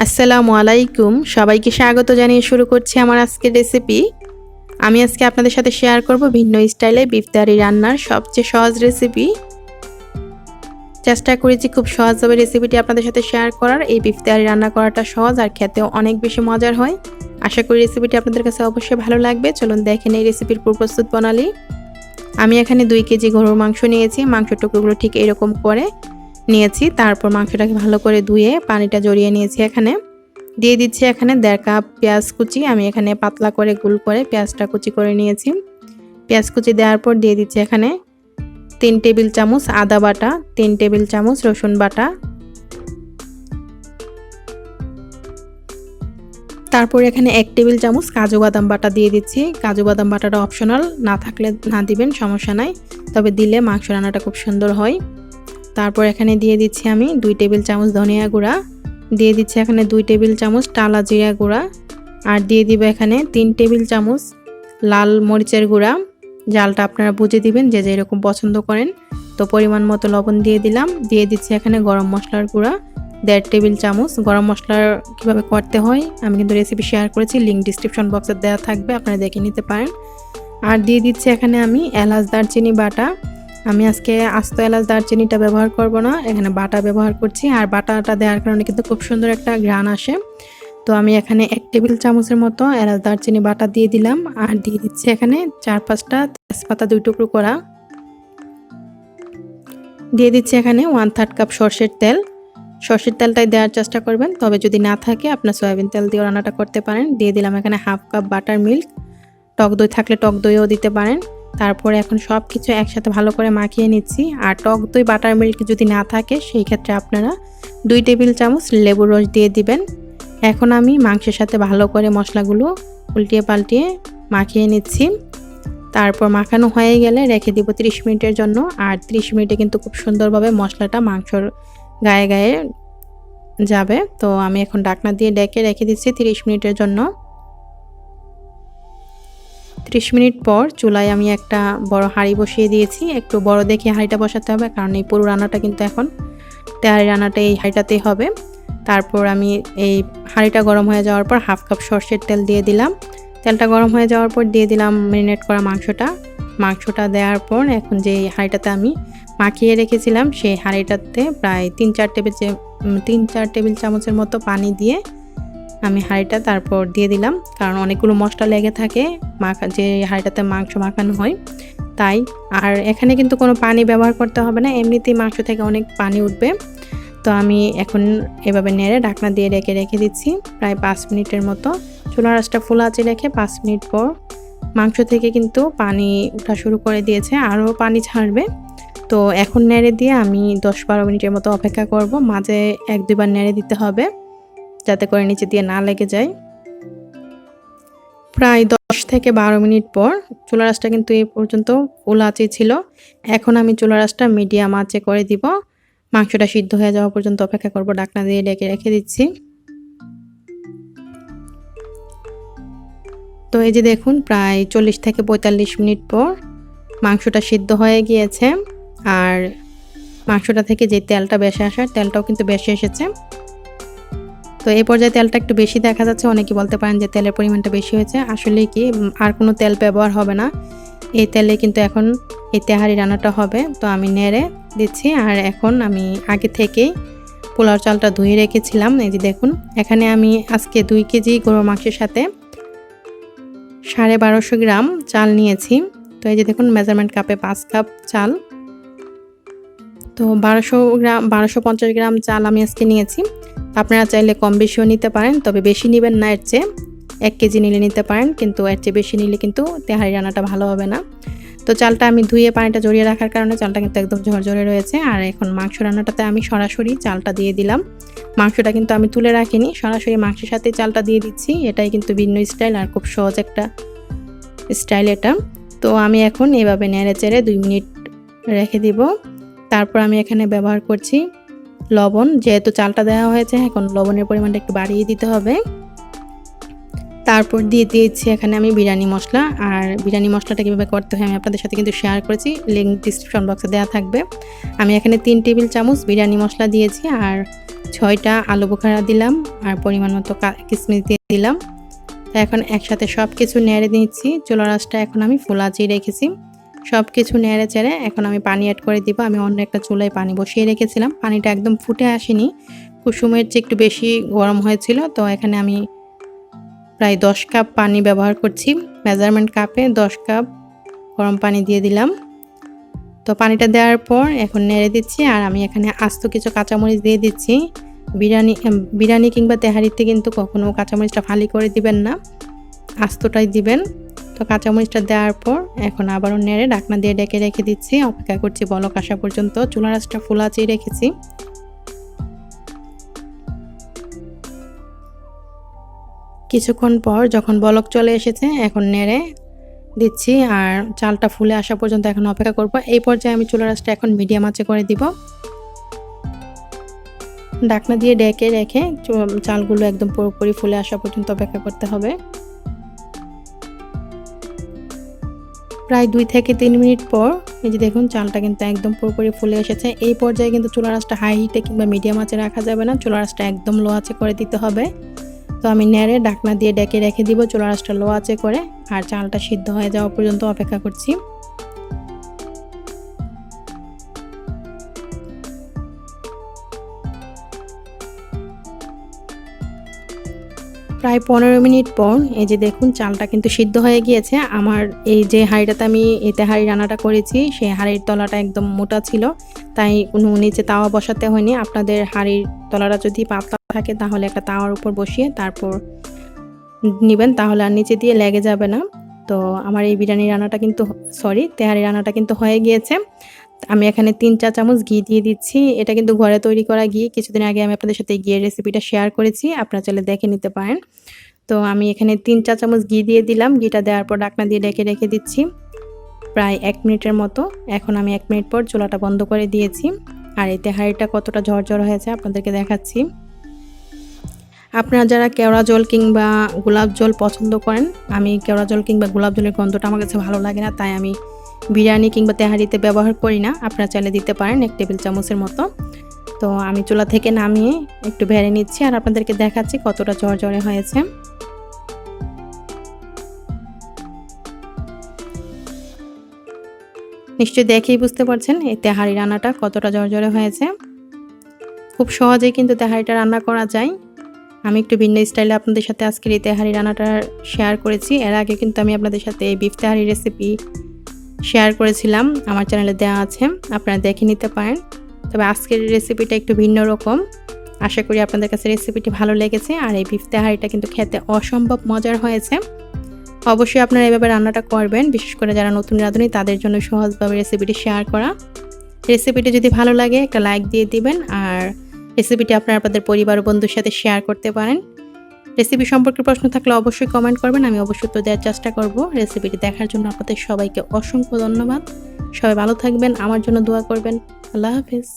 আসসালামু আলাইকুম, সবাইকে স্বাগত জানিয়ে শুরু করছি আমার আজকের রেসিপি। আমি আজকে আপনাদের সাথে শেয়ার করব ভিন্ন স্টাইলে বিফ তেহারি রান্নার সবচেয়ে সহজ রেসিপি। চেষ্টা করেছি খুব সহজভাবে রেসিপিটি আপনাদের সাথে শেয়ার করার। এই বিফ তেহারি রান্না করাটা সহজ আর খেতেও অনেক বেশি মজার হয়। আশা করি রেসিপিটি আপনাদের কাছে অবশ্যই ভালো লাগবে। চলুন দেখেন এই রেসিপির প্রস্তুত প্রণালী। আমি এখানে 2 কেজি গরুর মাংস নিয়েছি। মাংসের টুকরোগুলো ঠিক এরকম করে নিয়েছি। তারপর মাংসটাকে ভালো করে ধুয়ে পানিটা ঝরিয়ে নিয়েছি। এখানে দিয়ে দিচ্ছি এখানে 1.5 কাপ পেঁয়াজ কুচি। আমি এখানে পাতলা করে গোল করে পেঁয়াজটা কুচি করে নিয়েছি। পেঁয়াজ কুচি দেওয়ার পর দিয়ে দিচ্ছি এখানে 3 টেবিল চামচ আদা বাটা, 3 টেবিল চামচ রসুন বাটা, তারপর এখানে 1 টেবিল চামচ কাজু বাদাম বাটা দিয়ে দিচ্ছি। কাজু বাদাম বাটাটা অপশনাল, না থাকলে না দিবেন, সমস্যা নাই, তবে দিলে মাংস রান্নাটা খুব সুন্দর হয়। তারপর এখানে দিয়ে দিচ্ছি আমি 2 টেবিল চামচ ধনিয়া গুঁড়া, দিয়ে দিচ্ছি এখানে 2 টেবিল চামচ টালা জিরা গুঁড়া, আর দিয়ে দিব এখানে 3 টেবিল চামচ লাল মরিচের গুঁড়া। জালটা আপনারা বুঝে দিবেন যে যেরকম পছন্দ করেন। তো পরিমাণ মতো লবণ দিয়ে দিলাম। দিয়ে দিচ্ছি এখানে গরম মশলার গুঁড়া 1.5 টেবিল চামচ। গরম মশলার কীভাবে করতে হয় আমি কিন্তু রেসিপি শেয়ার করেছি, লিঙ্ক ডিসক্রিপশন বক্সে দেওয়া থাকবে, আপনারা দেখে নিতে পারেন। আর দিয়ে দিচ্ছি এখানে আমি এলাচ দারচিনি বাটা। আমি আজকে আস্ত এলাচ দারচিনিটা ব্যবহার করব না, এখানে বাটা ব্যবহার করছি। আর বাটাটা দেওয়ার কারণে কিন্তু খুব সুন্দর একটা ঘ্রাণ আসে। তো আমি এখানে 1 টেবিল চামচের মতো এলাচ দারচিনি বাটা দিয়ে দিলাম। আর দিয়ে দিচ্ছি এখানে 4-5টা তেজপাতা 2 টুকরো করা। দিয়ে দিচ্ছি এখানে 1/3 কাপ সরষের তেল। সরষের তেলটাই দেওয়ার চেষ্টা করবেন, তবে যদি না থাকে আপনার সয়াবিন তেল দিয়ে রান্নাটা করতে পারেন। দিয়ে দিলাম এখানে 1/2 কাপ বাটার মিল্ক। টক দই থাকলে টক দইও দিতে পারেন। তারপরে এখন সব কিছু একসাথে ভালো করে মাখিয়ে নিচ্ছি। আর টক দই বাটার মিল্ক যদি না থাকে সেই ক্ষেত্রে আপনারা 2 টেবিল চামচ লেবুর রস দিয়ে দিবেন। এখন আমি মাংসের সাথে ভালো করে মশলাগুলো উল্টিয়ে পাল্টিয়ে মাখিয়ে নিচ্ছি। তারপর মাখানো হয়ে গেলে রেখে দিব 30 মিনিটের জন্য। আর 30 মিনিটে কিন্তু খুব সুন্দরভাবে মশলাটা মাংসর গায়ে গায়ে যাবে। তো আমি এখন ঢাকনা দিয়ে ঢেকে রেখে দিচ্ছি 30 মিনিটের জন্য। 30 মিনিট পর চুলায় আমি একটা বড় হাঁড়ি বসিয়ে দিয়েছি। একটু বড় দেখে হাঁড়িটা বসাতে হবে, কারণ এই পুরো রান্নাটা কিন্তু এখন তেহারি রান্নাটা এই হাঁড়িটাতেই হবে। তারপর আমি এই হাঁড়িটা গরম হয়ে যাওয়ার পর 1/2 কাপ সরষের তেল দিয়ে দিলাম। তেলটা গরম হয়ে যাওয়ার পর দিয়ে দিলাম ম্যারিনেট করা মাংসটা দেওয়ার পর এখন যে হাঁড়িটাতে আমি মাখিয়ে রেখেছিলাম সেই হাঁড়িটাতে প্রায় 3-4 টেবিল চামচের মতো পানি দিয়ে আমি হাঁড়িটা তারপর দিয়ে দিলাম, কারণ অনেকগুলো মশলা লেগে থাকে যে হাঁড়িটাতে মাংস মাখানো হয় তাই। আর এখানে কিন্তু কোনো পানি ব্যবহার করতে হবে না, এমনিতেই মাংস থেকে অনেক পানি উঠবে। তো আমি এখন এভাবে নেড়ে ঢাকনা দিয়ে রেখে দিচ্ছি প্রায় 5 মিনিটের মতো। চুলার আঁচটা ফুল আঁচে রেখে 5 মিনিট পর মাংস থেকে কিন্তু পানি ওঠা শুরু করে দিয়েছে, আরও পানি ছাড়বে। তো এখন নেড়ে দিয়ে আমি 10-12 মিনিটের মতো অপেক্ষা করব। মাঝে 1-2 বার নেড়ে দিতে হবে যাতে করে নিচে দিয়ে না লেগে যায়। প্রায় 10 থেকে 12 মিনিট পর চুলার আঁচটা কিন্তু এই পর্যন্ত ফুল আঁচে ছিল। এখন আমি চুলার আঁচটা মিডিয়াম আঁচে করে দিব। মাংসটা সিদ্ধ হয়ে যাওয়া পর্যন্ত অপেক্ষা করব। ঢাকনা দিয়ে ঢেকে রেখে দিচ্ছি। তো এই যে দেখুন প্রায় 40 থেকে 45 মিনিট পর মাংসটা সিদ্ধ হয়ে গিয়েছে। আর মাংসটা থেকে যে তেলটা বেশি আসার তেলটাও কিন্তু বেশি এসেছে। তো এই পর্যায়ে তেলটা একটু বেশি দেখা যাচ্ছে। অনেকে বলতে পারেন যে তেলের পরিমাণটা বেশি হয়েছে, আসলে কি আর কোনো তেল ব্যবহার হবে না, এই তেলে কিন্তু এখন এই তেহারি রান্নাটা হবে। তো আমি নেড়ে দিচ্ছি। আর এখন আমি আগে থেকেই পোলাও চালটা ধুয়ে রেখেছিলাম। এই যে দেখুন এখানে আমি আজকে 2 কেজি গরুর মাংসের সাথে 1250 গ্রাম চাল নিয়েছি। তো এই যে দেখুন মেজারমেন্ট কাপে 5 কাপ চাল। তো 1250 গ্রাম চাল আমি আজকে নিয়েছি। আপনারা চাইলে কম বেশিও নিতে পারেন, তবে বেশি নেবেন না, এর চেয়ে 1 কেজি নিলে নিতে পারেন, কিন্তু এর চেয়ে বেশি নিলে কিন্তু তেহারি রান্নাটা ভালো হবে না। তো চালটা আমি ধুয়ে পানিটা জড়িয়ে রাখার কারণে চালটা কিন্তু একদম ঝরঝরে রয়েছে। আর এখন মাংস রান্নাটাতে আমি সরাসরি চালটা দিয়ে দিলাম। মাংসটা কিন্তু আমি তুলে রাখিনি, সরাসরি মাংসের সাথে চালটা দিয়ে দিচ্ছি। এটাই কিন্তু ভিন্ন স্টাইল আর খুব সহজ একটা স্টাইল এটা। তো আমি এখন এভাবে নেড়ে চেড়ে 2 মিনিট রেখে দিব। তারপর আমি এখানে ব্যবহার করছি লবণ। যেহেতু চালটা দেওয়া হয়েছে এখন লবণের পরিমাণটা একটু বাড়িয়ে দিতে হবে। তারপর দিয়ে দিয়েছি এখানে আমি বিরিয়ানি মশলা। আর বিরিয়ানি মশলাটা কীভাবে করতে হয় আমি আপনাদের সাথে কিন্তু শেয়ার করেছি, লিঙ্ক ডিসক্রিপশন বক্সে দেওয়া থাকবে। আমি এখানে 3 টেবিল চামচ বিরিয়ানি মশলা দিয়েছি, আর 6টা আলু বোখারা দিলাম, আর পরিমাণ মতো কিশমিশ দিয়ে দিলাম। তো এখন একসাথে সব কিছু নেড়ে নিচ্ছি। চুলার আঁচটা এখন আমি ফুল আঁচেই রেখেছি। সব কিছু নেড়ে চেড়ে এখন আমি পানি অ্যাড করে দিব। আমি অন্য একটা চুলায় পানি বসিয়ে রেখেছিলাম, পানিটা একদম ফুটে আসেনি, কুসুমের চেয়ে একটু বেশি গরম হয়েছিল। তো এখানে আমি প্রায় 10 কাপ পানি ব্যবহার করছি, মেজারমেন্ট কাপে 10 কাপ গরম পানি দিয়ে দিলাম। তো পানিটা দেওয়ার পর এখন নেড়ে দিচ্ছি, আর আমি এখানে আস্ত কিছু কাঁচামরিচ দিয়ে দিচ্ছি। বিরিয়ানি কিংবা তেহারিতে কিন্তু কখনো কাঁচামরিচটা ফালি করে দিবেন না, আস্তটাই দিবেন। তো কাঁচামরিচটা দেওয়ার পর এখন আবারও নেড়ে ঢাকনা দিয়ে ডেকে রেখে দিচ্ছি, অপেক্ষা করছি বলক আসা পর্যন্ত। চুলার আঁচটা ফুল আঁচেই রেখেছি। কিছুক্ষণ পর যখন বলক চলে এসেছে এখন নেড়ে দিচ্ছি, আর চালটা ফুলে আসা পর্যন্ত এখন অপেক্ষা করব। এই পর্যায়ে আমি চুলার আঁচটা এখন মিডিয়াম আঁচে করে দিব। ঢাকনা দিয়ে ডেকে রেখে চালগুলো একদম পুরোপুরি ফুলে আসা পর্যন্ত অপেক্ষা করতে হবে। প্রায় 2 থেকে 3 মিনিট পর এই যে দেখুন চালটা কিন্তু একদম পুরোপুরি ফুলে এসেছে। এই পর্যায়ে কিন্তু চুলার আঁচটা হাই হিটে কিংবা মিডিয়াম আঁচে রাখা যাবে না, চুলার আঁচটা একদম লো আঁচে করে দিতে হবে। তো আমি নেড়ে ঢাকনা দিয়ে ডেকে রেখে দিব চুলার আঁচটা লো আঁচে করে, আর চালটা সিদ্ধ হয়ে যাওয়া পর্যন্ত অপেক্ষা করছি। প্রায় 15 মিনিট পর এই যে দেখুন চালটা কিন্তু সিদ্ধ হয়ে গিয়েছে। আমার এই যে হাঁড়িটাতে আমি এই তেহারি রান্নাটা করেছি সেই হাঁড়ির তলাটা একদম মোটা ছিল, তাই কোনো নিচে তাওয়া বসাতে হয়নি। আপনাদের হাঁড়ির তলাটা যদি পাতলা থাকে তাহলে একটা তাওয়ার উপর বসিয়ে তারপর নেবেন, তাহলে আর নিচে দিয়ে লেগে যাবে না। তো আমার এই বিরিয়ানি রান্নাটা কিন্তু তেহারি রান্নাটা কিন্তু হয়ে গিয়েছে। আমি এখানে 3 চা চামচ ঘি দিয়ে দিচ্ছি। এটা কিন্তু ঘরে তৈরি করা ঘি, কিছুদিন আগে আমি আপনাদের সাথে ঘিয়ের রেসিপিটা শেয়ার করেছি, আপনারা চাইলে দেখে নিতে পারেন। তো আমি এখানে 3 চা চামচ ঘি দিয়ে দিলাম। ঘিটা দেওয়ার পর ঢাকনা দিয়ে ঢেকে রেখে দিচ্ছি প্রায় 1 মিনিটের মতো। এখন আমি 1 মিনিট পর চুলাটা বন্ধ করে দিয়েছি, আর এই তেহারিটা কতটা ঝরঝর হয়েছে আপনাদেরকে দেখাচ্ছি। আপনারা যারা কেওড়া জল কিংবা গোলাপ জল পছন্দ করেন, আমি কেওড়া জল কিংবা গোলাপ জলের গন্ধটা আমার কাছে ভালো লাগে না, তাই আমি বিরিয়ানি কিংবা তেহারিতে ব্যবহার করি না। আপনারা চাইলে দিতে পারেন 1 টেবিল চামচের মতো। তো আমি চুলা থেকে নামিয়ে একটু ভেড়ে নিচ্ছি, আর আপনাদেরকে দেখাচ্ছি কতটা ঝরঝরে হয়েছে। নিশ্চয়ই দেখেই বুঝতে পারছেন এই তেহারি রান্নাটা কতটা ঝরঝরে হয়েছে। খুব সহজেই কিন্তু তেহারিটা রান্না করা যায়। আমি একটু ভিন্ন স্টাইলে আপনাদের সাথে আজকের এই তেহারি রান্নাটা শেয়ার করেছি। এর আগে কিন্তু আমি আপনাদের সাথে এই বিফ তেহারি রেসিপি শেয়ার করেছিলাম, আমার চ্যানেলে দেওয়া আছে, আপনারা দেখে নিতে পারেন। তবে আজকের রেসিপিটা একটু ভিন্ন রকম। আশা করি আপনাদের কাছে রেসিপিটি ভালো লেগেছে। আর এই বিফ তেহারিটা কিন্তু খেতে অসম্ভব মজার হয়েছে। অবশ্যই আপনারা এভাবে রান্নাটা করবেন, বিশেষ করে যারা নতুন রাঁধুনি তাদের জন্য সহজভাবে রেসিপিটি শেয়ার করা। রেসিপিটি যদি ভালো লাগে একটা লাইক দিয়ে দিবেন, আর রেসিপিটি আপনারা আপনাদের পরিবার ও বন্ধুর সাথে শেয়ার করতে পারেন। রেসিপি সম্পর্কে প্রশ্ন থাকলে অবশ্যই কমেন্ট করবেন, আমি অবশ্যই উত্তর দেওয়ার চেষ্টা করব। রেসিপিটি দেখার জন্য আপনাদের সবাইকে অসংখ্য ধন্যবাদ। সবাই ভালো থাকবেন, আমার জন্য দোয়া করবেন। আল্লাহ হাফেজ।